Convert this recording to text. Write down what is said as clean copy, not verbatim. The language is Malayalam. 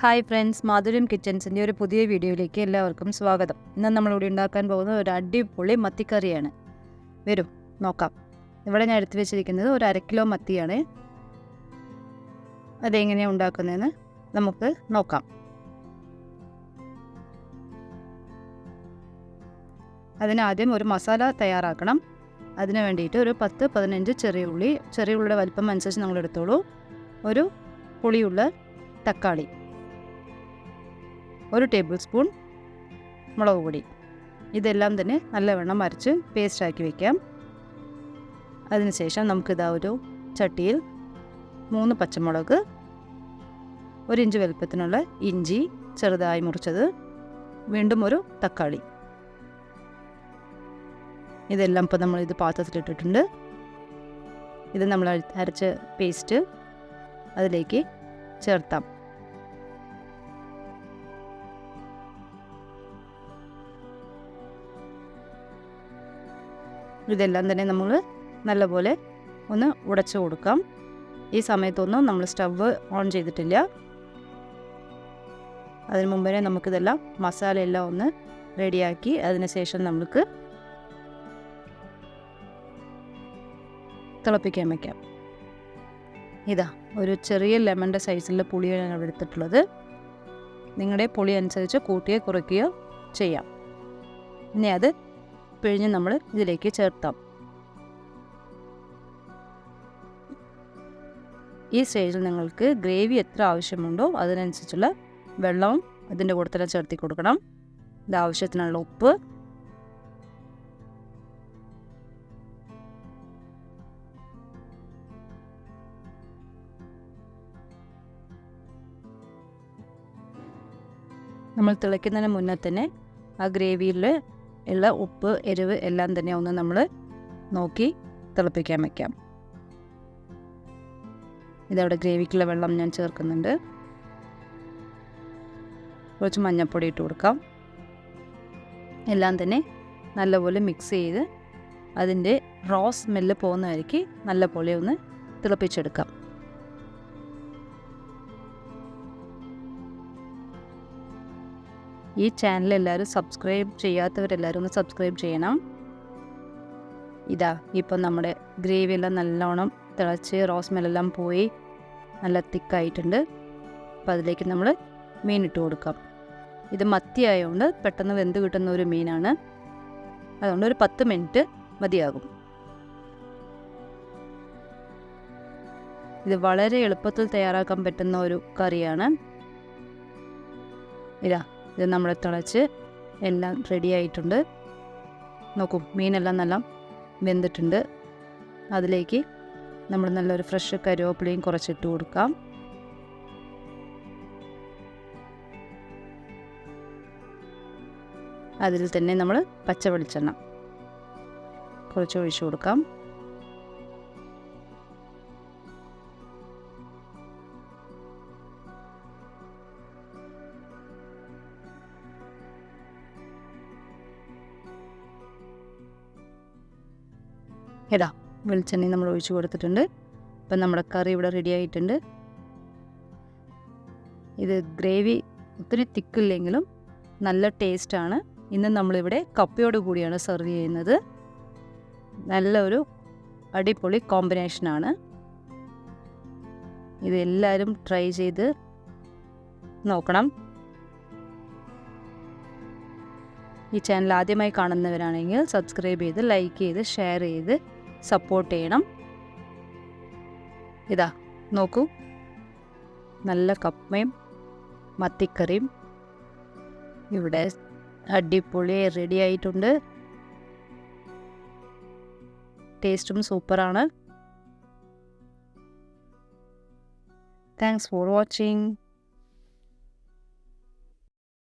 ഹായ് ഫ്രണ്ട്സ്, മാധുര്യം കിച്ചൻസിൻ്റെ ഒരു പുതിയ വീഡിയോയിലേക്ക് എല്ലാവർക്കും സ്വാഗതം. ഇന്ന് നമ്മളിവിടെ ഉണ്ടാക്കാൻ പോകുന്ന ഒരു അടിപൊളി മത്തിക്കറിയാണ്. വരും നോക്കാം. ഇവിടെ ഞാൻ എടുത്തു വെച്ചിരിക്കുന്നത് ഒരു 1/2 കിലോ മത്തിയാണ്. അതെങ്ങനെയാണ് ഉണ്ടാക്കുന്നതെന്ന് നമുക്ക് നോക്കാം. അതിനാദ്യം ഒരു മസാല തയ്യാറാക്കണം. അതിന് വേണ്ടിയിട്ട് ഒരു 10-15 ചെറിയ ഉള്ളിയുടെ വലിപ്പം അനുസരിച്ച് നമ്മൾ എടുത്തോളൂ. ഒരു പുളിയുള്ള തക്കാളി, 1 ടേബിൾ സ്പൂൺ മുളക് പൊടി, ഇതെല്ലാം തന്നെ നല്ലവണ്ണം അരച്ച് പേസ്റ്റാക്കി വയ്ക്കാം. അതിനുശേഷം നമുക്കിതാ ഒരു ചട്ടിയിൽ 3 പച്ചമുളക്, 1 ഇഞ്ച് വലുപ്പത്തിനുള്ള ഇഞ്ചി ചെറുതായി മുറിച്ചത്, വീണ്ടും ഒരു തക്കാളി, ഇതെല്ലാം ഇപ്പോൾ നമ്മളിത് പാത്രത്തിലിട്ടിട്ടുണ്ട്. ഇത് നമ്മൾ അരച്ച പേസ്റ്റ് അതിലേക്ക് ചേർത്താം. ഇതെല്ലാം തന്നെ നമ്മൾ നല്ലപോലെ ഒന്ന് ഉടച്ചു കൊടുക്കാം. ഈ സമയത്തൊന്നും നമ്മൾ സ്റ്റവ് ഓൺ ചെയ്തിട്ടില്ല. അതിന് മുമ്പേ നമുക്കിതെല്ലാം മസാലയെല്ലാം ഒന്ന് റെഡിയാക്കി അതിനുശേഷം നമുക്ക് തിളപ്പിക്കാൻ വയ്ക്കാം. ഇതാ ഒരു ചെറിയ ലെമണിൻ്റെ സൈസിലുള്ള പുളിയാണ് ഞാൻ എടുത്തിട്ടുള്ളത്. നിങ്ങളുടെ പുളി അനുസരിച്ച് കൂട്ടുകയോ കുറയ്ക്കുകയോ ചെയ്യാം. ഇനി അത് പിഴിഞ്ഞ് നമ്മൾ ഇതിലേക്ക് ചേർത്താം. ഈ സ്റ്റേജിൽ നിങ്ങൾക്ക് ഗ്രേവി എത്ര ആവശ്യമുണ്ടോ അതിനനുസരിച്ചുള്ള വെള്ളവും അതിൻ്റെ കൂടെ തന്നെ ചേർത്തി കൊടുക്കണം. ഇത് ആവശ്യത്തിനുള്ള ഉപ്പ്, നമ്മൾ തിളയ്ക്കുന്നതിന് മുന്നേ തന്നെ ആ ഗ്രേവിയിൽ ഉള്ള ഉപ്പ്, എരിവ് എല്ലാം തന്നെ ഒന്ന് നമ്മൾ നോക്കി തിളപ്പിക്കാൻ വയ്ക്കാം. ഇതവിടെ ഗ്രേവിക്കുള്ള വെള്ളം ഞാൻ ചേർക്കുന്നുണ്ട്. കുറച്ച് മഞ്ഞൾപ്പൊടി ഇട്ട് കൊടുക്കാം. എല്ലാം തന്നെ നല്ലപോലെ മിക്സ് ചെയ്ത് അതിൻ്റെ റോ സ്മെല്ല് പോകുന്നവരേക്ക് നല്ലപോലെ ഒന്ന് തിളപ്പിച്ചെടുക്കാം. ഈ ചാനൽ എല്ലാവരും സബ്സ്ക്രൈബ് ചെയ്യാത്തവരെല്ലാവരും ഒന്ന് സബ്സ്ക്രൈബ് ചെയ്യണം. ഇതാ ഇപ്പം നമ്മുടെ ഗ്രേവിയെല്ലാം നല്ലോണം തിളച്ച് റോസ്മെല്ലാം പോയി നല്ല തിക്കായിട്ടുണ്ട്. അപ്പം അതിലേക്ക് നമ്മൾ മീൻ ഇട്ട് കൊടുക്കാം. ഇത് മത്തി ആയതുകൊണ്ട് പെട്ടെന്ന് വെന്ത് കിട്ടുന്ന ഒരു മീനാണ്. അതുകൊണ്ട് ഒരു 10 മിനിറ്റ് മതിയാകും. ഇത് വളരെ എളുപ്പത്തിൽ തയ്യാറാക്കാൻ പറ്റുന്ന ഒരു കറിയാണ്. ഇത് നമ്മൾ തിളച്ച് എല്ലാം റെഡി ആയിട്ടുണ്ട്. നോക്കൂ, മീനെല്ലാം നല്ല വെന്തിട്ടുണ്ട്. അതിലേക്ക് നമ്മൾ നല്ലൊരു ഫ്രഷ് കറിവേപ്പിലയും കുറച്ചിട്ട് കൊടുക്കാം. അതിൽ തന്നെ നമ്മൾ പച്ച വെളിച്ചെണ്ണ കുറച്ച് ഒഴിച്ചു കൊടുക്കാം. വെളിച്ചെണ്ണയും നമ്മൾ ഒഴിച്ചു കൊടുത്തിട്ടുണ്ട്. അപ്പം നമ്മുടെ കറി ഇവിടെ റെഡി ആയിട്ടുണ്ട്. ഇത് ഗ്രേവി ഒത്തിരി തിക്കില്ലെങ്കിലും നല്ല ടേസ്റ്റാണ്. ഇന്ന് നമ്മളിവിടെ കപ്പയോട് കൂടിയാണ് സെർവ് ചെയ്യുന്നത്. നല്ലൊരു അടിപൊളി കോമ്പിനേഷനാണ്. ഇത് എല്ലാവരും ട്രൈ ചെയ്ത് നോക്കണം. ഈ ചാനൽ ആദ്യമായി കാണുന്നവരാണെങ്കിൽ സബ്സ്ക്രൈബ് ചെയ്ത് ലൈക്ക് ചെയ്ത് ഷെയർ ചെയ്ത് സപ്പോർട്ട് ചെയ്യണം. ഇതാ നോക്കൂ, നല്ല കപ്പയും മത്തിക്കറിയും ഇവിടെ അടിപൊളി റെഡി ആയിട്ടുണ്ട്. ടേസ്റ്റും സൂപ്പറാണ്. Thanks for watching.